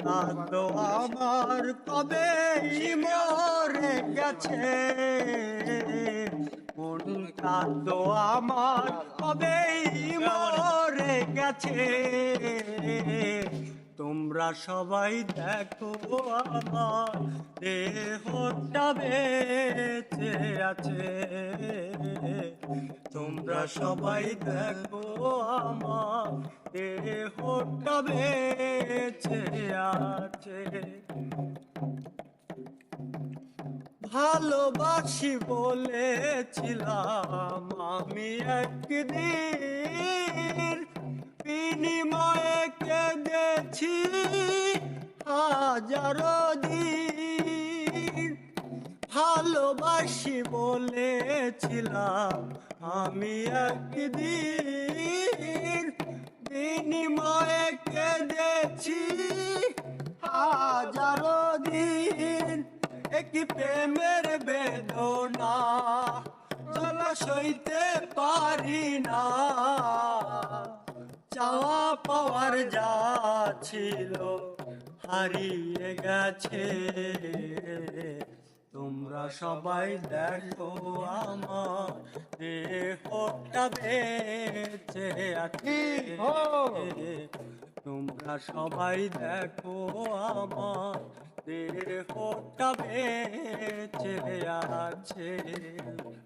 কাঁদো আমার কবে মরে গেছে, মন কাঁদো আমার কবে মরে গেছে। তোমরা সবাই দেখো আমার দেহটা বেঁচে আছে, তোমরা সবাই দেখো আমার দেহটা বেঁচে আছে। ভালোবাসি বলেছিলাম আমি একদিন, বিনিময়ে কেঁদেছি হাজারো দিন। ভালোবাসি বলেছিলাম আমি একদিন, বিনিময়ে কেঁদেছি হাজারো দিন। একটি প্রেমের বেদনা জ্বালা সইতে পারি না, চাওয়া পাওয়ার যা ছিল হারিয়ে গেছে। তোমরা সবাই দেখো আমার দেহটা বেঁচে আছে, তোমরা সবাই দেখো আমার দেহটা বেঁচে আছে।